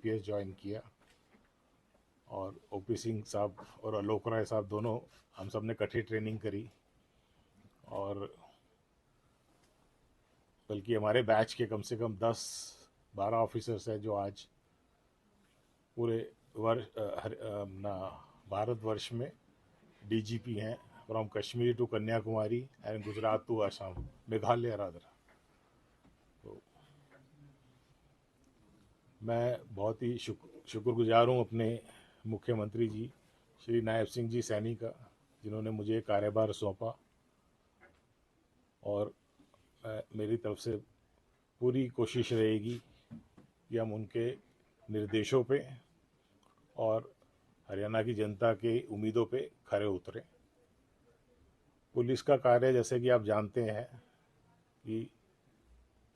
IPS join किया, और OP Singh साहब और आलोक राय साहब दोनों, हम सब ने इकट्ठी ट्रेनिंग करी। और बल्कि हमारे बैच के कम से कम 10-12 ऑफिसर्स हैं जो आज पूरे भारतवर्ष में DGP हैं, from Kashmir to Kanyakumari and Gujarat to Assam, Meghalaya rather. तो मैं बहुत ही शुक्रगुजार हूँ अपने मुख्यमंत्री जी श्री नायब सिंह जी सैनी का, जिन्होंने मुझे कार्यभार सौंपा। और मेरी तरफ से पूरी कोशिश रहेगी कि हम उनके निर्देशों पे और हरियाणा की जनता के उम्मीदों पे खरे उतरें। पुलिस का कार्य, जैसे कि आप जानते हैं, कि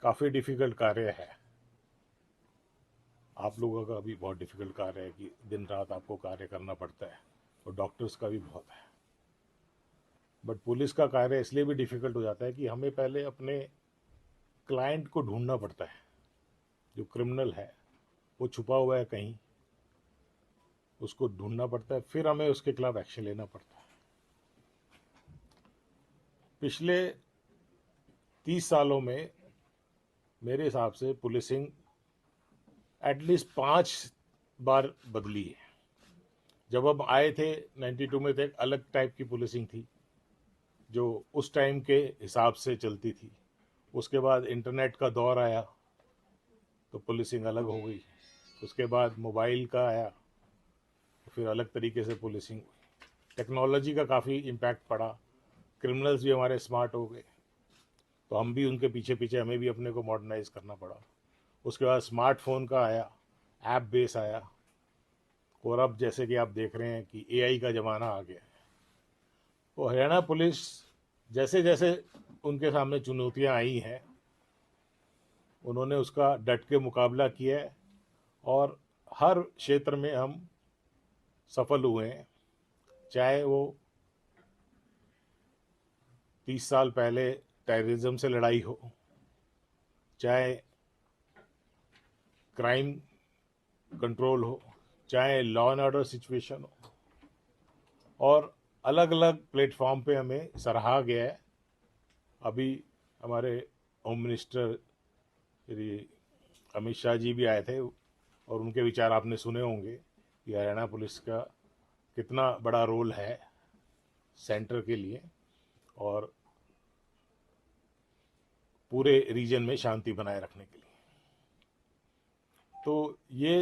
काफ़ी डिफ़िकल्ट कार्य है। आप लोगों का भी बहुत डिफ़िकल्ट कार्य है कि दिन रात आपको कार्य करना पड़ता है, और डॉक्टर्स का भी बहुत है। बट पुलिस का कार्य इसलिए भी डिफ़िकल्ट हो जाता है कि हमें पहले अपने क्लाइंट को ढूंढना पड़ता है। जो क्रिमिनल है वो छुपा हुआ है कहीं, उसको ढूंढना पड़ता है, फिर हमें उसके खिलाफ एक्शन लेना पड़ता है। पिछले 30 सालों में मेरे हिसाब से पुलिसिंग एटलीस्ट 5 बार बदली है। जब हम आए थे 92 में, तो एक अलग टाइप की पुलिसिंग थी जो उस टाइम के हिसाब से चलती थी। उसके बाद इंटरनेट का दौर आया तो पुलिसिंग अलग हो गई। उसके बाद मोबाइल का आया तो फिर अलग तरीके से पुलिसिंग हुई। टेक्नोलॉजी का काफ़ी इम्पैक्ट पड़ा, क्रिमिनल्स भी हमारे स्मार्ट हो गए, तो हम भी उनके पीछे पीछे, हमें भी अपने को मॉडर्नाइज करना पड़ा। उसके बाद स्मार्टफोन का आया, ऐप बेस आया, और अब जैसे कि आप देख रहे हैं कि AI का ज़माना आ गया है। तो हरियाणा पुलिस, जैसे जैसे उनके सामने चुनौतियां आई हैं, उन्होंने उसका डट के मुकाबला किया है, और हर क्षेत्र में हम सफल हुए हैं। चाहे वो 30 साल पहले टेररिज्म से लड़ाई हो, चाहे क्राइम कंट्रोल हो, चाहे लॉ एंड ऑर्डर सिचुएशन हो, और अलग अलग प्लेटफॉर्म पे हमें सराहा गया है। अभी हमारे होम मिनिस्टर श्री अमित शाह जी भी आए थे, और उनके विचार आपने सुने होंगे कि हरियाणा पुलिस का कितना बड़ा रोल है सेंटर के लिए और पूरे रीजन में शांति बनाए रखने के लिए। तो ये